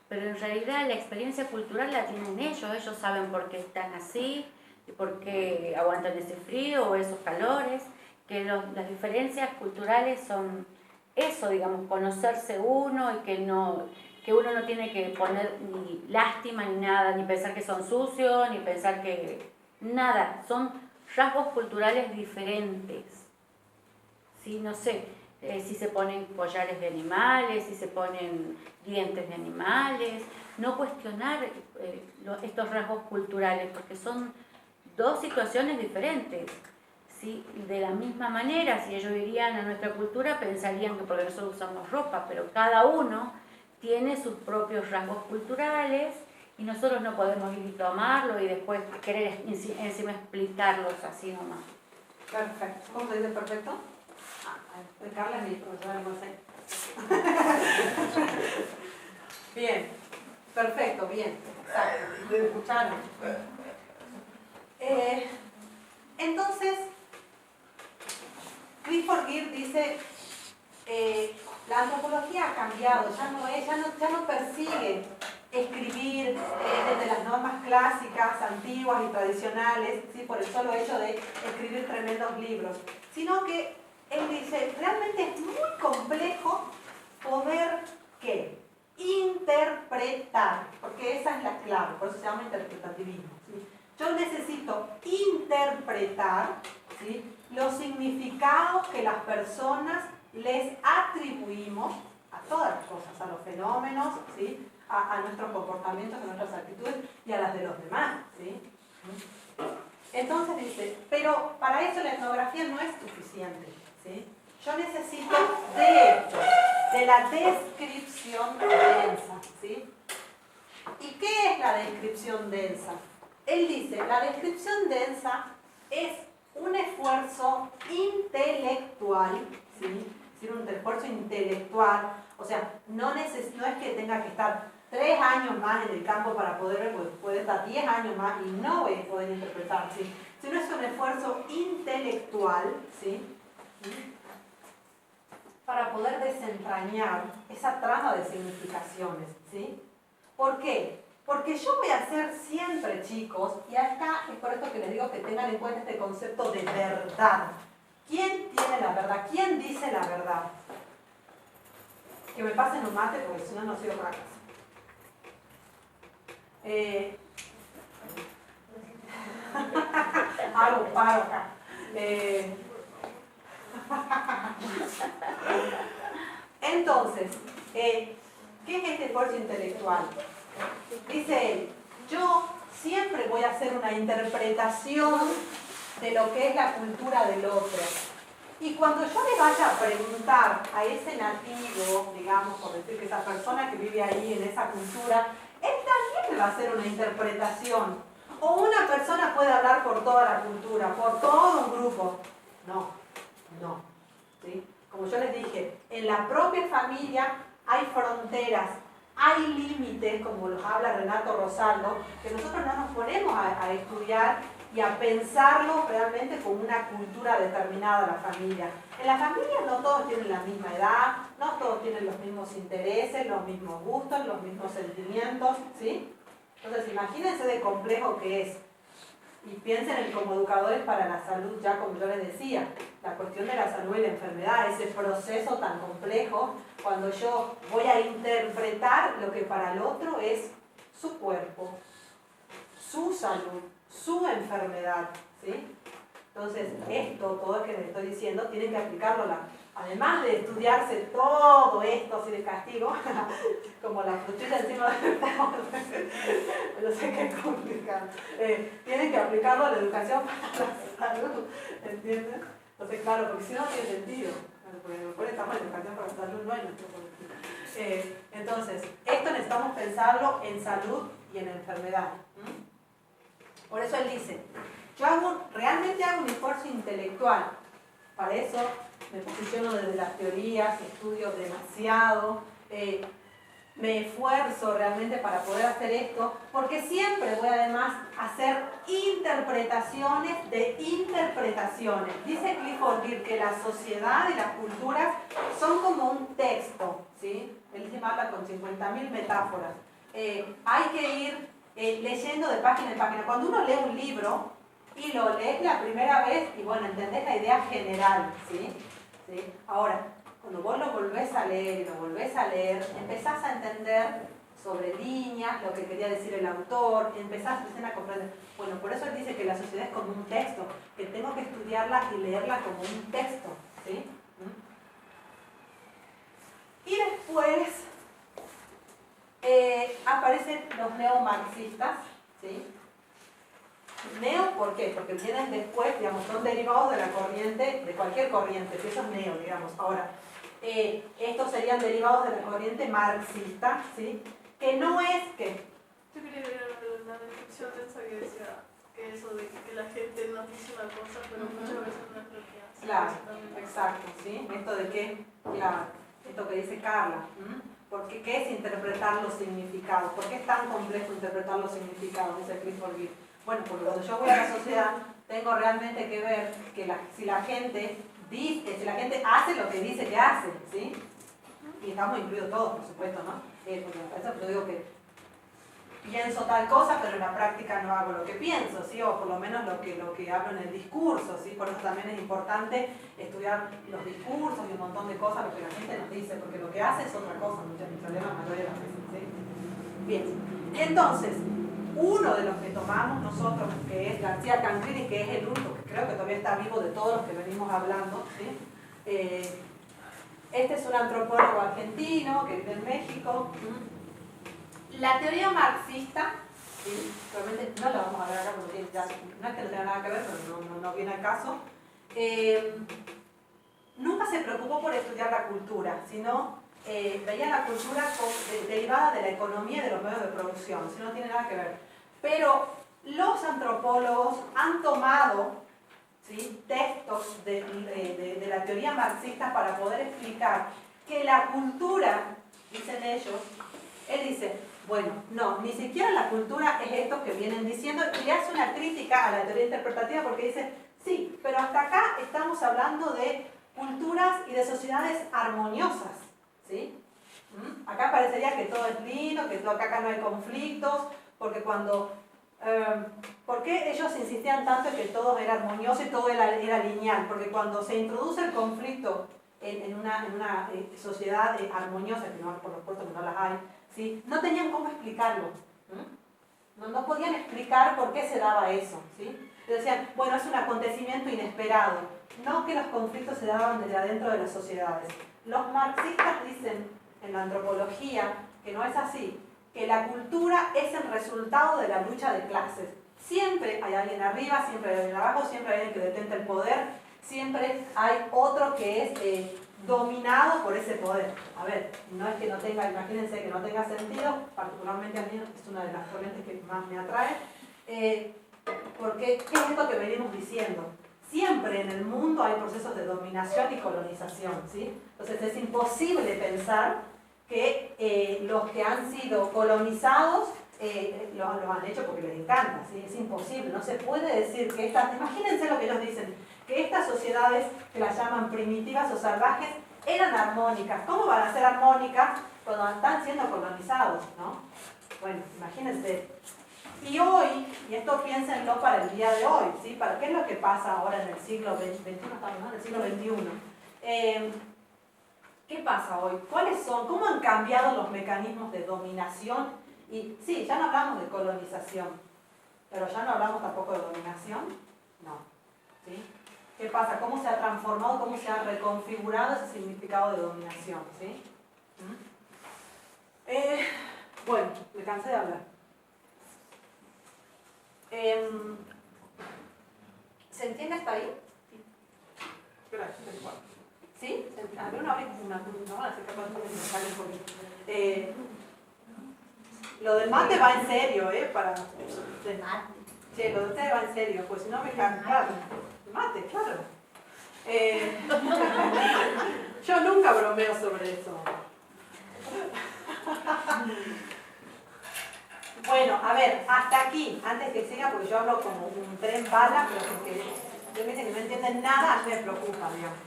Speaker 4: pero en realidad la experiencia cultural la tienen ellos saben por qué están así, y por qué aguantan ese frío o esos calores, que las diferencias culturales son eso, digamos, conocerse uno y que uno no tiene que poner ni lástima ni nada, ni pensar que son sucios, ni pensar que nada, son rasgos culturales diferentes. ¿Sí? No sé, si se ponen collares de animales, si se ponen dientes de animales, no cuestionar estos rasgos culturales, porque son dos situaciones diferentes. ¿Sí? De la misma manera, si ellos irían a nuestra cultura, pensarían que porque nosotros usamos ropa, pero cada uno tiene sus propios rasgos culturales y nosotros no podemos ir y tomarlo y después querer encima explicarlos así nomás.
Speaker 1: Perfecto. ¿Cómo se dice perfecto? Carla es mi profesora, no sé. Bien, perfecto, bien. Exacto. ¿Me escucharon? Entonces, Clifford Geertz dice, la antropología ha cambiado, ya no persigue escribir desde las normas clásicas, antiguas y tradicionales, ¿sí? Por el solo hecho de escribir tremendos libros, sino que él dice, realmente es muy complejo poder, ¿qué? Interpretar, porque esa es la clave, por eso se llama interpretativismo, ¿sí? Yo necesito interpretar, ¿sí?, los significados que las personas les atribuimos a todas las cosas, a los fenómenos, ¿sí?, a nuestros comportamientos, a nuestras actitudes y a las de los demás, ¿sí? Entonces dice, pero para eso la etnografía no es suficiente, ¿sí? Yo necesito de esto, de la descripción densa, ¿sí? ¿Y qué es la descripción densa? Él dice, la descripción densa es un esfuerzo intelectual, ¿sí? Es decir, un esfuerzo intelectual, o sea, no es que tenga que estar 3 años más en el campo para poder ver, porque puede estar 10 años más y no voy a poder interpretar, ¿sí? Sino es un esfuerzo intelectual, ¿sí?, para poder desentrañar esa trama de significaciones, ¿sí? ¿Por qué? Porque yo voy a hacer siempre, chicos, y acá es por esto que les digo que tengan en cuenta este concepto de verdad. ¿Quién tiene la verdad? ¿Quién dice la verdad? Que me pasen un mate porque si no, no sigo para casa. Hago un paro acá. Entonces, ¿qué es este esfuerzo intelectual? Dice él, yo siempre voy a hacer una interpretación de lo que es la cultura del otro. Y cuando yo le vaya a preguntar a ese nativo, digamos, por decir que esa persona que vive ahí en esa cultura, él también me va a hacer una interpretación. O una persona puede hablar por toda la cultura, por todo un grupo. No, ¿sí? Como yo les dije, en la propia familia hay fronteras, hay límites, como los habla Renato Rosaldo, que nosotros no nos ponemos a estudiar y a pensarlo realmente como una cultura determinada de la familia. En la familia no todos tienen la misma edad, no todos tienen los mismos intereses, los mismos gustos, los mismos sentimientos, ¿sí? Entonces imagínense de complejo que es. Y piensen como educadores para la salud, ya como yo les decía, la cuestión de la salud y la enfermedad, ese proceso tan complejo, cuando yo voy a interpretar lo que para el otro es su cuerpo, su salud, su enfermedad, ¿sí? Entonces, todo lo que les estoy diciendo, tienen que aplicarlo, además de estudiarse todo esto así de castigo, como la frutilla encima del pero sé que es complicado, tienen que aplicarlo a la educación para la salud, ¿entienden? Entonces, claro, porque si no tiene sentido, porque mejor estamos en educación para la salud, no hay nuestro colectivo. Entonces, esto necesitamos pensarlo en salud y en enfermedad. Por eso él dice, yo realmente hago un esfuerzo intelectual, para eso me posiciono desde las teorías, estudio demasiado, me esfuerzo realmente para poder hacer esto, porque siempre voy además a hacer interpretaciones de interpretaciones. Dice Clifford Geertz que la sociedad y las culturas son como un texto, ¿sí? Él se habla con 50.000 metáforas. Hay que ir leyendo de página en página. Cuando uno lee un libro y lo lees la primera vez, y bueno, entendés la idea general, ¿sí? ¿Sí? Ahora, cuando vos lo volvés a leer y lo volvés a leer, empezás a entender sobre líneas, lo que quería decir el autor, empezás a comprender. Bueno, por eso él dice que la sociedad es como un texto, que tengo que estudiarla y leerla como un texto, ¿sí? Y después aparecen los neomarxistas, ¿sí? Neo, ¿por qué? Porque vienen después, digamos, son derivados de la corriente, de cualquier corriente, que eso es neo, digamos. Ahora, estos serían derivados de la corriente marxista, ¿sí? Que no es que...
Speaker 3: Yo quería ver la descripción de esa que decía que eso de que la gente nos dice una cosa, pero muchas veces no es lo que hace.
Speaker 1: Claro, exacto, ¿sí? Esto de que, claro, esto que dice Carla, porque ¿qué es interpretar los significados? ¿Por qué es tan complejo interpretar los significados? Dice Clifford Geertz. Bueno, porque cuando yo voy a la sociedad, tengo realmente que ver que si la gente dice, si la gente hace lo que dice que hace, ¿sí? Y estamos incluidos todos, por supuesto, ¿no? Porque me parece, yo digo que pienso tal cosa, pero en la práctica no hago lo que pienso, ¿sí? O por lo menos lo que hablo en el discurso, ¿sí? Por eso también es importante estudiar los discursos y un montón de cosas, lo que la gente nos dice, porque lo que hace es otra cosa, muchas problemas mayoría de las veces, ¿sí? Bien, entonces, uno de los que tomamos nosotros, que es García Cancrini, que es el único que creo que todavía está vivo de todos los que venimos hablando, ¿sí? Este es un antropólogo argentino que vive en México. La teoría marxista, ¿sí? Realmente no la vamos a ver acá porque ya, no es que no tenga nada que ver, pero no viene al caso. Nunca se preocupó por estudiar la cultura, sino veía la cultura derivada de la economía y de los medios de producción, si no tiene nada que ver. Pero los antropólogos han tomado, ¿sí?, textos de la teoría marxista para poder explicar que la cultura, dicen ellos, él dice, bueno, no, ni siquiera la cultura es esto que vienen diciendo, y le hace una crítica a la teoría interpretativa porque dice, sí, pero hasta acá estamos hablando de culturas y de sociedades armoniosas, ¿sí? Acá parecería que todo es lindo, que acá no hay conflictos, porque cuando... ¿Por qué ellos insistían tanto en que todo era armonioso y todo era lineal? Porque cuando se introduce el conflicto en una sociedad armoniosa, que no, por supuesto que no las hay, ¿sí?, no tenían cómo explicarlo. No podían explicar por qué se daba eso, ¿sí? Decían, bueno, es un acontecimiento inesperado. No que los conflictos se daban desde adentro de las sociedades. Los marxistas dicen en la antropología que no es así, que la cultura es el resultado de la lucha de clases. Siempre hay alguien arriba, siempre hay alguien abajo, siempre hay alguien que detenta el poder, siempre hay otro que es dominado por ese poder. A ver, no es que no tenga, imagínense que no tenga sentido, particularmente a mí es una de las corrientes que más me atrae, porque ¿qué es esto que venimos diciendo? Siempre en el mundo hay procesos de dominación y colonización, ¿sí? Entonces es imposible pensar que los que han sido colonizados lo han hecho porque les encanta, ¿sí? Es imposible, no se puede decir que estas, imagínense lo que ellos dicen, que estas sociedades que las llaman primitivas o salvajes eran armónicas. ¿Cómo van a ser armónicas cuando están siendo colonizados, no? Bueno, imagínense. Y hoy, y esto piénsenlo para el día de hoy, ¿sí? ¿Para qué es lo que pasa ahora en el siglo XXI? Estamos, ¿no?, en el siglo XXI. ¿Qué pasa hoy? ¿Cuáles son? ¿Cómo han cambiado los mecanismos de dominación? Y sí, ya no hablamos de colonización, pero ya no hablamos tampoco de dominación. No. ¿Sí? ¿Qué pasa? ¿Cómo se ha transformado, cómo se ha reconfigurado ese significado de dominación? ¿Sí? Bueno, me cansé de hablar. ¿Se entiende hasta ahí? Gracias. ¿Sí? Había una no, así que lo del mate va en serio, para... Sí, lo de ustedes va en serio, pues si no me cansan. Claro. Mate, claro. Yo nunca bromeo sobre eso. Bueno, a ver, hasta aquí, antes que siga, porque yo hablo como un tren bala, pero porque ustedes me dicen que no entienden nada, a mí me preocupa, digamos.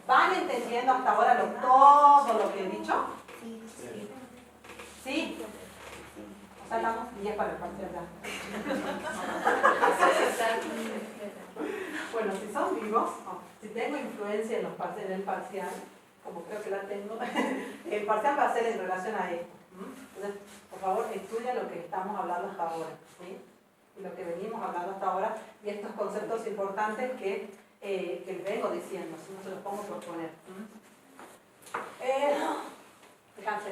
Speaker 1: ¿Van entendiendo hasta ahora todo lo que he dicho? ¿Sí? O sea, estamos 10 para el parcial ya. Bueno, si son vivos, si tengo influencia en el parcial, como creo que la tengo, el parcial va a ser en relación a esto. Entonces, por favor, estudia lo que estamos hablando hasta ahora, ¿sí? Y lo que venimos hablando hasta ahora, y estos conceptos importantes que les vengo diciendo, si no se los pongo por poner. Descanse.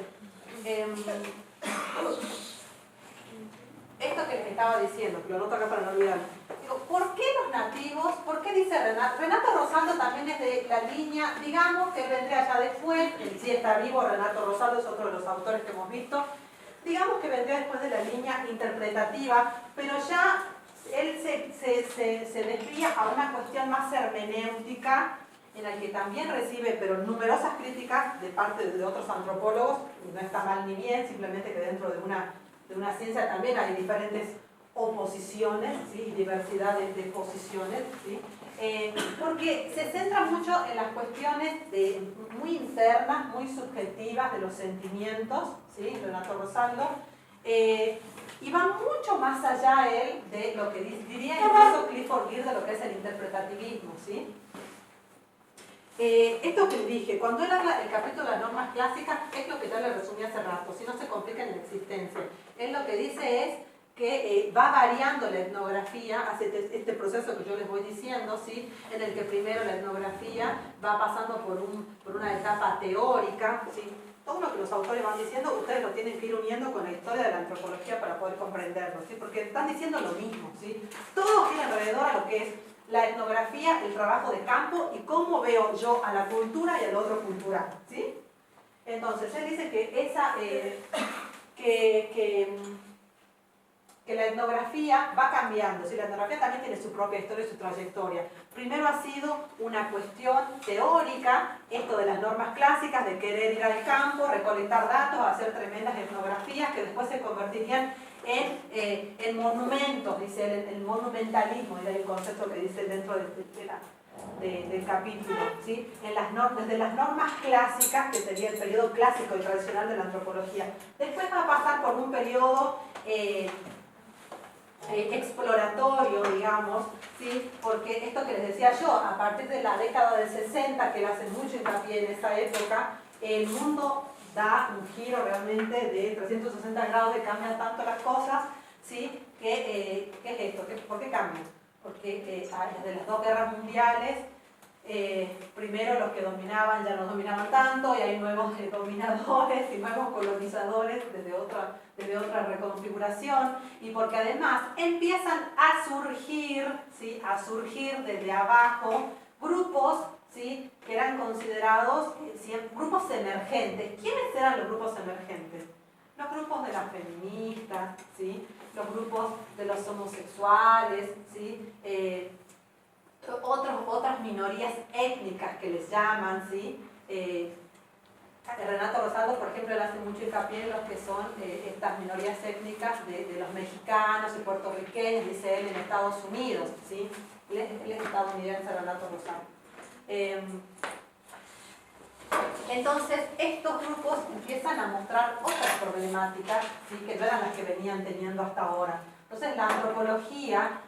Speaker 1: Esto que les estaba diciendo, que lo anoto acá para no olvidarlo. Digo, ¿por qué los nativos? ¿Por qué dice Renato? Renato Rosaldo también es de la línea, digamos que vendría ya después, él sí está vivo, Renato Rosaldo es otro de los autores que hemos visto, digamos que vendría después de la línea interpretativa, pero ya él se desvía a una cuestión más hermenéutica, en la que también recibe, pero numerosas críticas de parte de otros antropólogos, no está mal ni bien, simplemente que dentro de una ciencia también hay diferentes oposiciones, ¿sí?, y diversidad de posiciones, ¿sí? Porque se centra mucho en las cuestiones muy internas, muy subjetivas de los sentimientos, ¿sí? Renato Rosaldo, y va mucho más allá él de lo que diría incluso Clifford Geertz de lo que es el interpretativismo, ¿sí? Esto que dije, cuando él habla del capítulo de las normas clásicas, es lo que ya le resumí hace rato, si no se complica en la existencia. Él lo que dice es que va variando la etnografía, hace este proceso que yo les voy diciendo, ¿sí? En el que primero la etnografía va pasando por una etapa teórica, ¿sí? Todo lo que los autores van diciendo, ustedes lo tienen que ir uniendo con la historia de la antropología para poder comprenderlo, ¿sí? Porque están diciendo lo mismo, ¿sí? Todo gira alrededor a lo que es la etnografía, el trabajo de campo y cómo veo yo a la cultura y al otro cultural, ¿sí? Entonces, él dice que la etnografía va cambiando, ¿sí? La etnografía también tiene su propia historia y su trayectoria. Primero ha sido una cuestión teórica, esto de las normas clásicas, de querer ir al campo, recolectar datos, hacer tremendas etnografías que después se convertirían en monumentos, dice él, el monumentalismo, era el concepto que dice dentro del capítulo, ¿sí? Desde las normas clásicas, que sería el periodo clásico y tradicional de la antropología. Después va a pasar por un periodo exploratorio, digamos, ¿sí? Porque esto que les decía yo, a partir de la década del 60, que él hace mucho hincapié en esa época, el mundo da un giro realmente de 360 grados, de cambian tanto las cosas, ¿sí? ¿Qué es esto? ¿Por qué cambian? Porque desde las dos guerras mundiales, primero los que dominaban ya no dominaban tanto, y hay nuevos dominadores y nuevos colonizadores desde otra reconfiguración, y porque además empiezan a surgir, ¿sí? A surgir desde abajo grupos, ¿sí? Que eran considerados grupos emergentes. ¿Quiénes eran los grupos emergentes? Los grupos de las feministas, ¿sí? Los grupos de los homosexuales, ¿sí? Otras minorías étnicas que les llaman, ¿sí? Renato Rosaldo, por ejemplo, él hace mucho hincapié en los que son estas minorías étnicas de los mexicanos y puertorriqueños, dice él, en Estados Unidos, ¿sí? Él es estadounidense, Renato Rosaldo. Entonces, estos grupos empiezan a mostrar otras problemáticas, ¿sí? Que no eran las que venían teniendo hasta ahora. Entonces, la antropología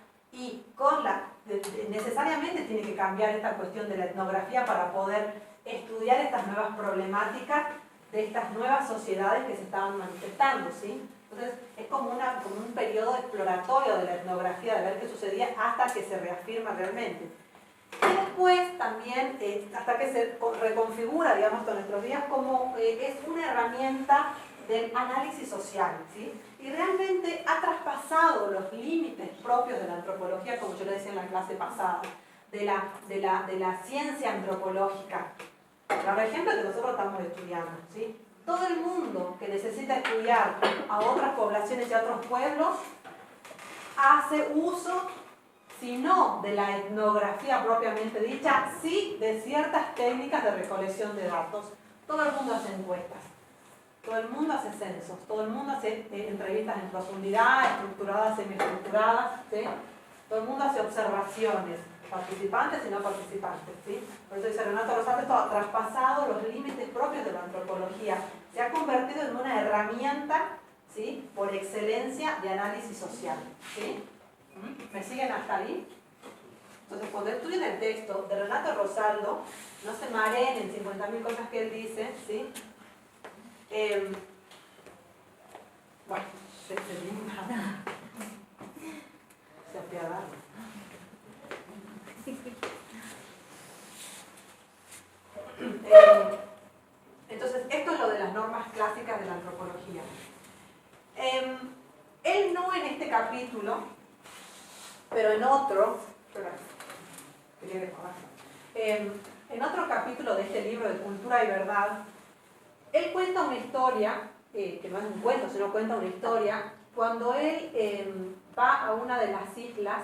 Speaker 1: necesariamente tiene que cambiar esta cuestión de la etnografía para poder estudiar estas nuevas problemáticas de estas nuevas sociedades que se estaban manifestando, ¿sí? Entonces, es como un periodo exploratorio de la etnografía, de ver qué sucedía hasta que se reafirma realmente. Y después también, hasta que se reconfigura, digamos, en nuestros días, como es una herramienta del análisis social, ¿sí? Y realmente ha traspasado los límites propios de la antropología, como yo le decía en la clase pasada, de la ciencia antropológica. Por ejemplo, que nosotros estamos estudiando, ¿sí? Todo el mundo que necesita estudiar a otras poblaciones y a otros pueblos hace uso, si no de la etnografía propiamente dicha, sí de ciertas técnicas de recolección de datos. Todo el mundo hace encuestas, todo el mundo hace censos, todo el mundo hace entrevistas en profundidad, estructuradas, semiestructuradas, ¿sí? Todo el mundo hace observaciones, participantes y no participantes, ¿sí? Por eso dice Renato Rosaldo, esto ha traspasado los límites propios de la antropología, se ha convertido en una herramienta, ¿sí? Por excelencia de análisis social, ¿sí? ¿Me siguen hasta ahí? Entonces, cuando estudien el texto de Renato Rosaldo, no se mareen en 50.000 cosas que él dice, ¿sí? Bueno, se apiadaron. Entonces, esto es lo de las normas clásicas de la antropología. Él no en este capítulo, pero en otro, en otro capítulo de este libro de Cultura y Verdad, él cuenta una historia, que no es un cuento, sino cuenta una historia, cuando él va a una de las islas,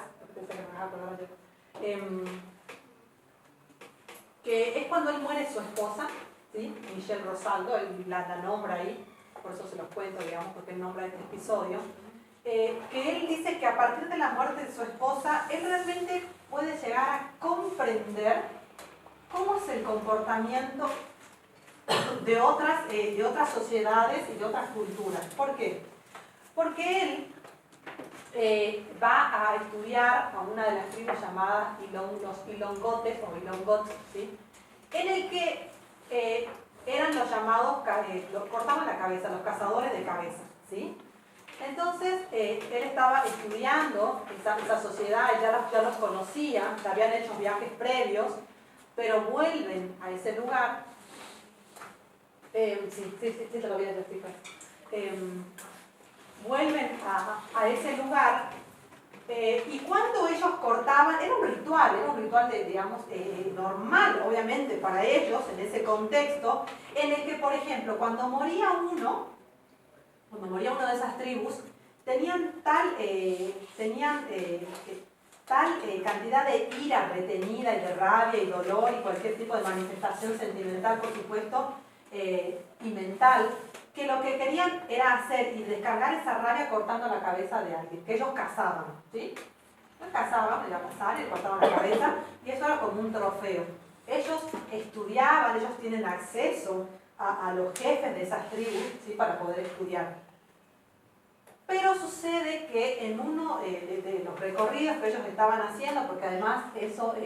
Speaker 1: que es cuando él muere su esposa, ¿sí? Michelle Rosaldo, él la nombra ahí, por eso se los cuento, digamos, porque él nombra este episodio, que él dice que a partir de la muerte de su esposa, él realmente puede llegar a comprender cómo es el comportamiento de otras sociedades y de otras culturas. ¿Por qué? Porque él va a estudiar a una de las tribus llamadas los Ilongotes o Ilongots, ¿sí? En el que eran los llamados, los cortaban la cabeza, los cazadores de cabeza, ¿sí? Entonces, él estaba estudiando esa sociedad, ya los conocía, habían hecho viajes previos, pero vuelven a ese lugar. Sí, te lo voy a explicar. Vuelven a ese lugar y cuando ellos cortaban, era un ritual digamos, normal, obviamente, para ellos, en ese contexto, en el que, por ejemplo, cuando moría uno de esas tribus, tenían tal cantidad de ira retenida y de rabia y dolor y cualquier tipo de manifestación sentimental, por supuesto, y mental, que lo que querían era hacer y descargar esa rabia cortando la cabeza de alguien, que ellos cazaban, ¿sí? Ellos cazaban, iba a pasar y le cortaban la cabeza, y eso era como un trofeo. Ellos estudiaban, ellos tienen acceso a los jefes de esas tribus, ¿sí? Para poder estudiar. Pero sucede que en uno de los recorridos que ellos estaban haciendo, porque además eso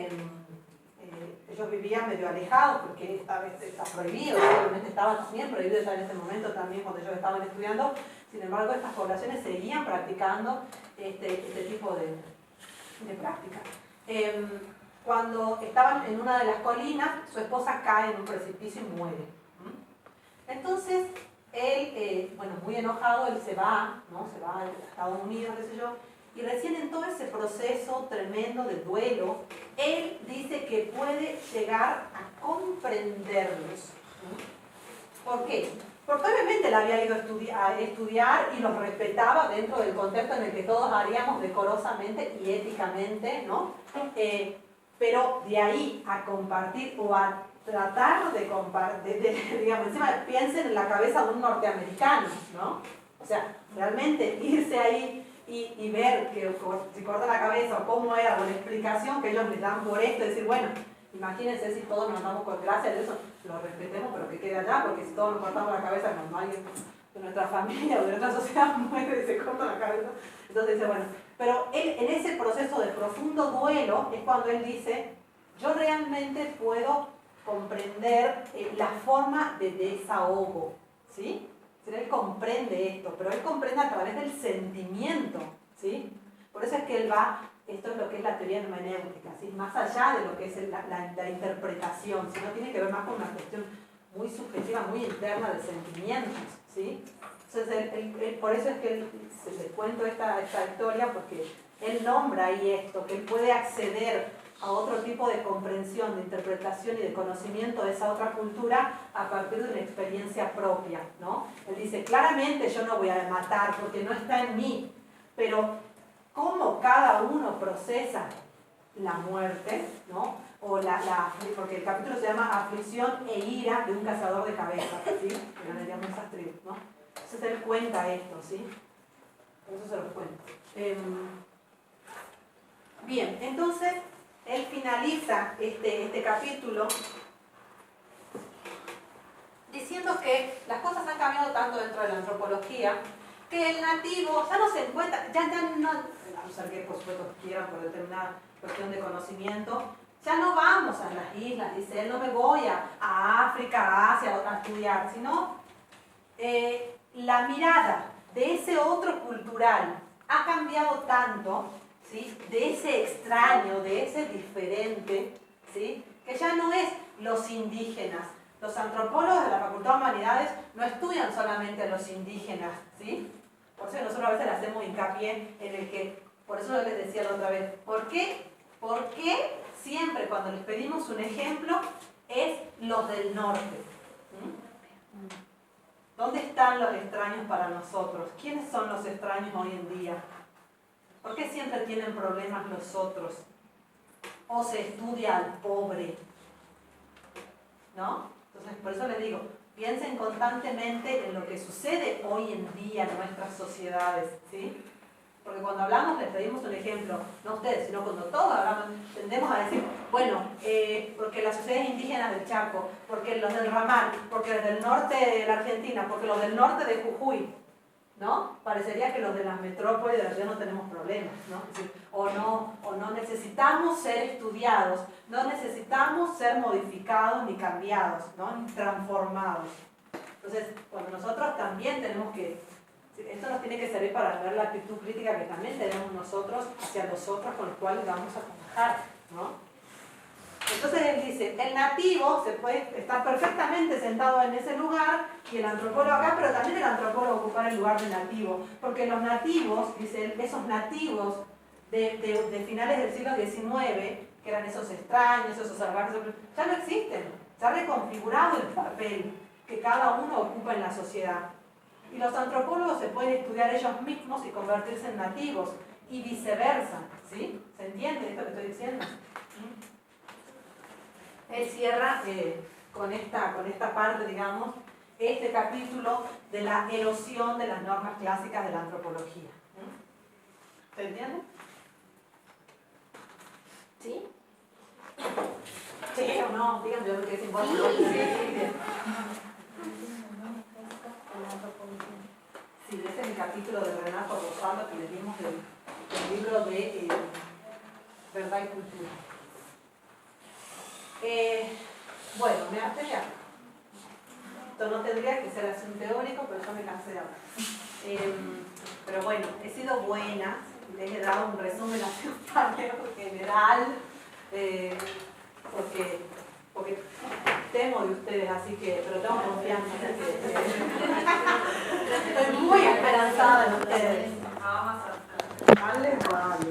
Speaker 1: ellos vivían medio alejados, porque esta vez está prohibido, obviamente estaba también prohibido ya en ese momento también cuando ellos estaban estudiando, sin embargo estas poblaciones seguían practicando este tipo de práctica. Cuando estaban en una de las colinas, su esposa cae en un precipicio y muere. Entonces, él, muy enojado, él se va, ¿no? Se va a Estados Unidos, qué sé yo, y recién en todo ese proceso tremendo de duelo, él dice que puede llegar a comprenderlos. ¿Por qué? Porque obviamente él había ido a estudiar y los respetaba dentro del contexto en el que todos haríamos decorosamente y éticamente, ¿no? Pero de ahí a compartir o a tratar de compartir, digamos, encima piensen en la cabeza de un norteamericano, ¿no? O sea, realmente irse ahí y ver que si corta la cabeza o cómo era, o la explicación que ellos les dan por esto, decir, bueno, imagínense si todos nos damos con gracia de eso, lo respetemos, pero que quede allá, porque si todos nos cortamos la cabeza, cuando alguien de nuestra familia o de nuestra sociedad muere y se corta la cabeza, entonces dice, bueno, pero él en ese proceso de profundo duelo es cuando él dice, yo realmente puedo comprender la forma de desahogo, ¿sí? Él comprende esto, pero él comprende a través del sentimiento, ¿sí? Por eso es que él va, esto es lo que es la teoría hermenéutica, ¿sí? Más allá de lo que es la interpretación, sino tiene que ver más con una cuestión muy subjetiva, muy interna de sentimientos, ¿sí? Entonces, por eso es que les cuento esta historia, porque él nombra ahí esto, que él puede acceder a otro tipo de comprensión, de interpretación y de conocimiento de esa otra cultura a partir de una experiencia propia, ¿no? Él dice, claramente yo no voy a matar porque no está en mí, pero cómo cada uno procesa la muerte, ¿no? O porque el capítulo se llama Aflicción e ira de un cazador de cabezas, ¿sí? Que le llaman esas tribus, ¿no? Entonces él cuenta esto, ¿sí? Por eso se los cuento. Bien, entonces él finaliza este capítulo diciendo que las cosas han cambiado tanto dentro de la antropología que el nativo ya no se encuentra, ya no, a no ser que por supuesto quieran por determinada cuestión de conocimiento, ya no vamos a las islas, dice él, no me voy a África, a Asia a estudiar, sino la mirada de ese otro cultural ha cambiado tanto, ¿sí? De ese extraño, de ese diferente, ¿sí? Que ya no es los indígenas. Los antropólogos de la Facultad de Humanidades no estudian solamente a los indígenas, ¿sí? Por eso nosotros a veces le hacemos hincapié en el que, por eso les decía la otra vez, ¿por qué siempre cuando les pedimos un ejemplo es los del norte? ¿Dónde están los extraños para nosotros? ¿Quiénes son los extraños hoy en día? ¿Por qué siempre tienen problemas los otros? O se estudia al pobre, ¿no? Entonces, por eso les digo, piensen constantemente en lo que sucede hoy en día en nuestras sociedades, ¿sí? Porque cuando hablamos, les pedimos un ejemplo, no ustedes, sino cuando todos hablamos, tendemos a decir, bueno, porque las sociedades indígenas del Chaco, porque los del Ramal, porque los del norte de la Argentina, porque los del norte de Jujuy, ¿no? Parecería que los de las metrópolis de la ciudad no tenemos problemas, ¿no? Es decir, o no necesitamos ser estudiados, no necesitamos ser modificados ni cambiados, ¿no? Ni transformados. Entonces, cuando nosotros también tenemos que, esto nos tiene que servir para ver la actitud crítica que también tenemos nosotros hacia los otros con los cuales vamos a trabajar, ¿no? Entonces él dice, el nativo se puede estar perfectamente sentado en ese lugar y el antropólogo acá, pero también el antropólogo ocupar el lugar del nativo, porque los nativos, dice él, esos nativos de finales del siglo XIX, que eran esos extraños, esos salvajes, ya no existen, se ha reconfigurado el papel que cada uno ocupa en la sociedad. Y los antropólogos se pueden estudiar ellos mismos y convertirse en nativos, y viceversa, ¿sí? ¿Se entiende esto que estoy diciendo? Él cierra con esta parte, digamos, este capítulo de la erosión de las normas clásicas de la antropología. ¿Se entiende? ¿Sí? ¿Sí o no? Díganme yo porque es importante. Sí, ese es el capítulo de Renato Rosado que le dimos del libro de Verdad y Cultura. Bueno, me harté ya. Esto no tendría que ser así un teórico, pero yo me cansé de hablar. Pero bueno, he sido buena, les he dado un resumen así un paneo general, porque temo de ustedes, así que, pero tengo confianza, así que estoy muy esperanzada en ustedes. Vale, vale.